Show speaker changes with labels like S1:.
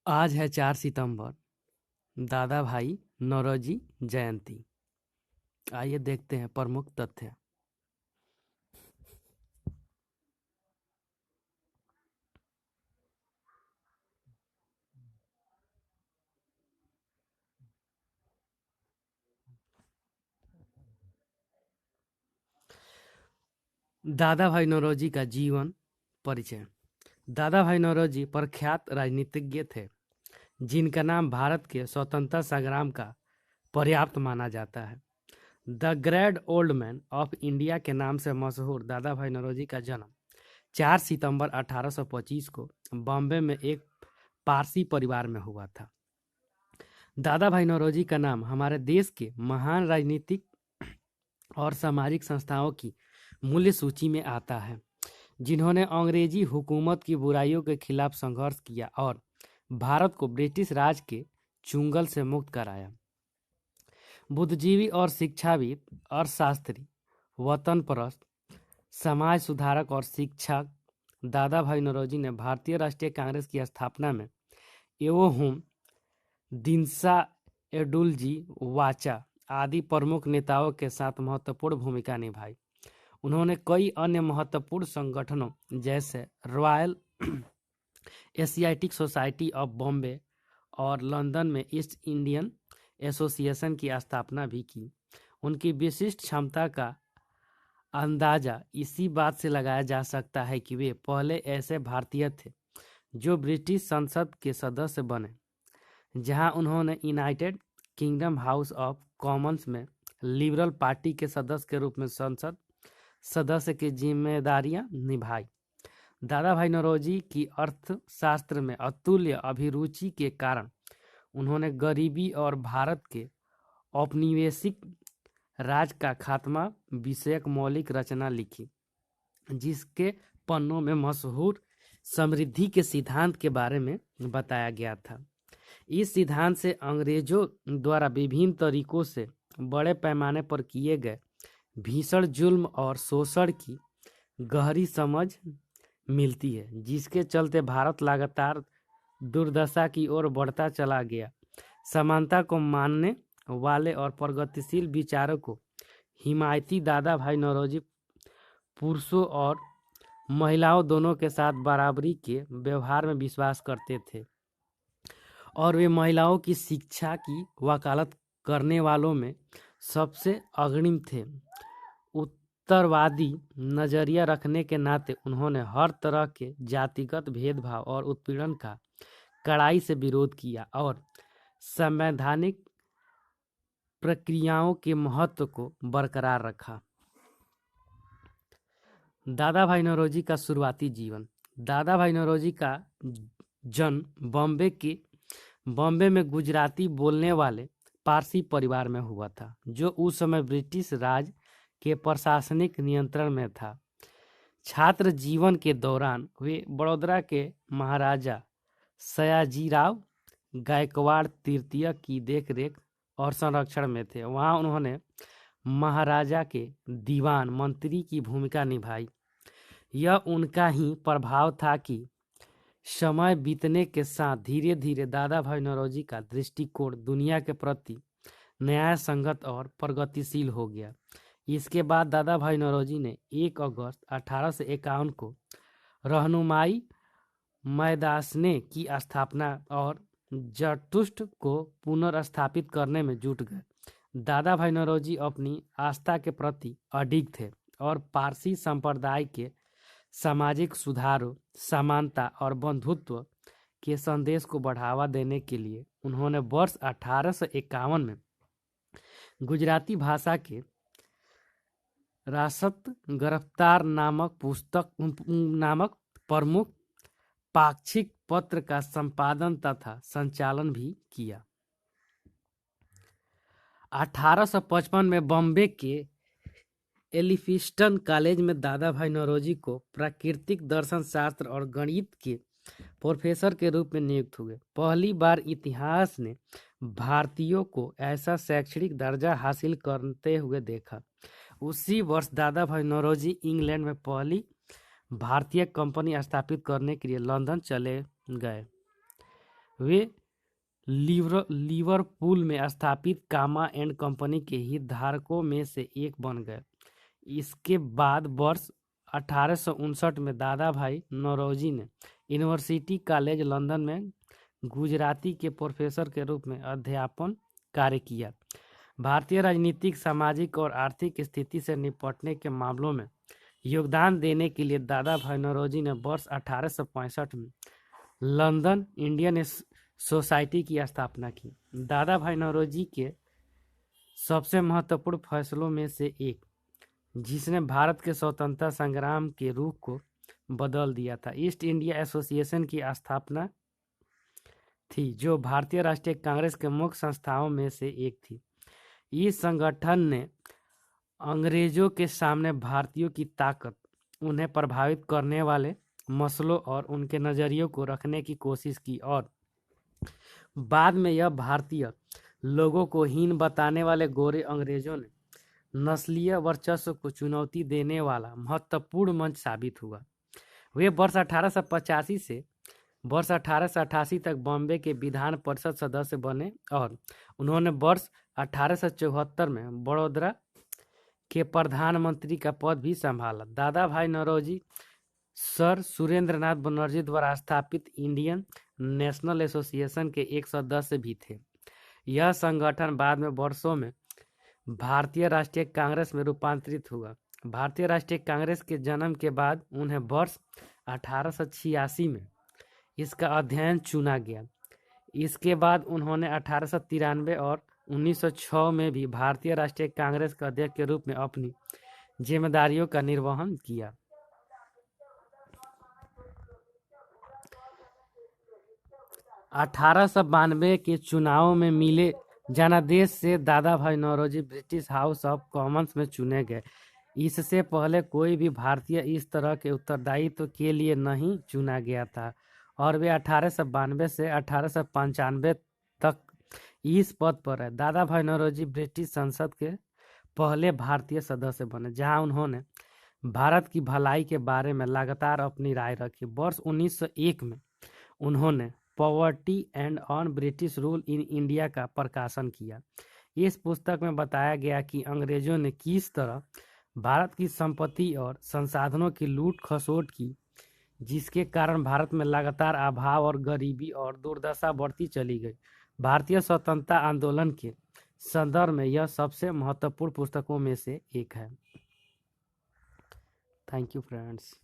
S1: आज है 4 सितंबर, दादा भाई नौरोजी जयंती। आइए देखते हैं प्रमुख तथ्य। दादा भाई नौरोजी का जीवन परिचय। दादा भाई नौरोजी प्रख्यात राजनीतिज्ञ थे, जिनका नाम भारत के स्वतंत्रता संग्राम का पर्याप्त माना जाता है। The great old man of India के नाम से मशहूर दादा भाई नौरोजी का जन्म 4 सितंबर 1825 को बॉम्बे में एक पारसी परिवार में हुआ था। दादा भाई नौरोजी का नाम हमारे देश के महान राजनीतिक और सामाजिक संस्थाओं की मूल्य सूची में आता है, जिन्होंने अंग्रेजी हुकूमत की बुराइयों के खिलाफ संघर्ष किया और भारत को ब्रिटिश राज के चुंगल से मुक्त कराया। बुद्धिजीवी और शिक्षाविद, अर्थशास्त्री, वतन परस्त, समाज सुधारक और शिक्षक दादा भाई नौरोजी ने भारतीय राष्ट्रीय कांग्रेस की स्थापना में एवं दिनसा एडुलजी वाचा आदि प्रमुख नेताओं के साथ महत्वपूर्ण भूमिका निभाई। उन्होंने कई अन्य महत्वपूर्ण संगठनों जैसे royal Asiatic society of Bombay और लंदन में ईस्ट इंडियन एसोसिएशन की स्थापना भी की। उनकी विशिष्ट क्षमता का अंदाजा इसी बात से लगाया जा सकता है कि वे पहले ऐसे भारतीय थे जो ब्रिटिश संसद के सदस्य बने, जहां उन्होंने United kingdom house of Commons में लिबरल पार्टी के सदस्य के रूप में संसद सदस्य की जिम्मेदारियां निभाई। दादा भाई नौरोजी की अर्थशास्त्र में अतुल्य अभिरुचि के कारण उन्होंने गरीबी और भारत के औपनिवेशिक राज का खात्मा विषयक मौलिक रचना लिखी, जिसके पन्नों में मशहूर समृद्धि के सिद्धांत के बारे में बताया गया था। इस सिद्धांत से अंग्रेजों द्वारा विभिन्न तरीकों से बड़े पैमाने पर किए गए भीषण जुल्म और शोषण की गहरी समझ मिलती है, जिसके चलते भारत लगातार दुर्दशा की ओर बढ़ता चला गया। समानता को मानने वाले और प्रगतिशील विचारों को हिमायती दादा भाई नौरोजी पुरुषों और महिलाओं दोनों के साथ बराबरी के व्यवहार में विश्वास करते थे और वे महिलाओं की शिक्षा की वकालत करने वालों में सबसे अग्रणी थे। उत्तरवादी नजरिया रखने के नाते उन्होंने हर तरह के जातिगत भेदभाव और उत्पीड़न का कड़ाई से विरोध किया और संवैधानिक प्रक्रियाओं के महत्व को बरकरार रखा। दादा भाई नौरोजी का शुरुआती जीवन। दादा भाई नौरोजी का जन्म बॉम्बे में गुजराती बोलने वाले पारसी परिवार में हुआ था, जो उस समय ब्रिटिश राज के प्रशासनिक नियंत्रण में था। छात्र जीवन के दौरान वे बड़ौदा के महाराजा सयाजीराव गायकवाड़ तृतीय की देखरेख और संरक्षण में थे। वहां उन्होंने महाराजा के दीवान मंत्री की भूमिका निभाई। यह उनका ही प्रभाव था कि समय बीतने के साथ धीरे धीरे दादा भाई नौरोजी का दृष्टिकोण दुनिया के प्रति न्याय संगत और प्रगतिशील हो गया। इसके बाद दादा भाई नौरोजी ने 1 अगस्त 1851 को रहनुमाई मैदासने की स्थापना और जरतुष्ट को पुनर्स्थापित करने में जुट गए। दादा भाई नौरोजी अपनी आस्था के प्रति अडिग थे और पारसी संप्रदाय के सामाजिक सुधारों, समानता और बंधुत्व के संदेश को बढ़ावा देने के लिए उन्होंने वर्ष 1851 में गुजराती भाषा के रासत गिरफ्तार नामक प्रमुख पाक्षिक पत्र का संपादन तथा संचालन भी किया। 1855 में बॉम्बे के एलिफिंस्टन कॉलेज में दादा भाई नौरोजी को प्राकृतिक दर्शन शास्त्र और गणित के प्रोफेसर के रूप में नियुक्त हुए। पहली बार इतिहास ने भारतीयों को ऐसा शैक्षणिक दर्जा हासिल करते हुए देखा। उसी वर्ष दादा भाई नौरोजी इंग्लैंड में पहली भारतीय कंपनी स्थापित करने के लिए लंदन चले गए। वे लिवरपूल में स्थापित कामा एंड कंपनी के हितधारकों में से एक बन गए। इसके बाद वर्ष 1859 में दादा भाई नौरोजी ने यूनिवर्सिटी कॉलेज लंदन में गुजराती के प्रोफेसर के रूप में अध्यापन कार्य किया। भारतीय राजनीतिक, सामाजिक और आर्थिक स्थिति से निपटने के मामलों में योगदान देने के लिए दादा भाई नौरोजी ने वर्ष 1865 में लंदन इंडियन सोसाइटी की स्थापना की। दादा भाई नौरोजी के सबसे महत्वपूर्ण फैसलों में से एक, जिसने भारत के स्वतंत्रता संग्राम के रुख को बदल दिया था, ईस्ट इंडिया एसोसिएशन की स्थापना थी, जो भारतीय राष्ट्रीय कांग्रेस के मुख्य संस्थाओं में से एक थी। इस संगठन ने अंग्रेजों के सामने भारतीयों की ताकत, उन्हें प्रभावित करने वाले मसलों और उनके नजरियों को रखने की कोशिश की, और बाद में यह भारतीय लोगों को हीन बताने वाले गोरे अंग्रेजों ने नस्लीय वर्चस्व को चुनौती देने वाला महत्वपूर्ण मंच साबित हुआ। वे वर्ष 1885 से वर्ष 1888 तक बॉम्बे के विधान परिषद सदस्य बने और उन्होंने वर्ष 1874 में बड़ौदा के प्रधानमंत्री का पद भी संभाला। दादा भाई नौरोजी सर सुरेंद्रनाथ बनर्जी द्वारा स्थापित इंडियन नेशनल एसोसिएशन के एक सदस्य भी थे। यह संगठन बाद में वर्षों में भारतीय राष्ट्रीय कांग्रेस में रूपांतरित हुआ। भारतीय राष्ट्रीय कांग्रेस के जन्म के बाद उन्हें वर्ष 1886 में इसका अध्ययन चुना गया। इसके बाद उन्होंने 1893 और 1906 में भी भारतीय राष्ट्रीय कांग्रेस के अध्यक्ष के रूप में अपनी जिम्मेदारियों का निर्वहन किया। 1892 के चुनाव में मिले जनादेश से Dadabhai Naoroji British House of Commons में चुने गए। इससे पहले कोई भी भारतीय इस तरह के उत्तरदायित्व के लिए नहीं चुना गया था और वे 1892 से 1895 तक इस पद पर रहे। दादा भाई नौरोजी ब्रिटिश संसद के पहले भारतीय सदस्य बने, जहां उन्होंने भारत की भलाई के बारे में लगातार अपनी राय रखी। वर्ष 1901 में उन्होंने poverty and on British rule in India का प्रकाशन किया। इस पुस्तक में बताया गया कि अंग्रेजों ने किस तरह भारत की संपत्ति और संसाधनों की लूट खसोट की, जिसके कारण भारत में लगातार अभाव और गरीबी और दुर्दशा बढ़ती चली गई। भारतीय स्वतंत्रता आंदोलन के संदर्भ में यह सबसे महत्वपूर्ण पुस्तकों में से एक है। Thank you friends.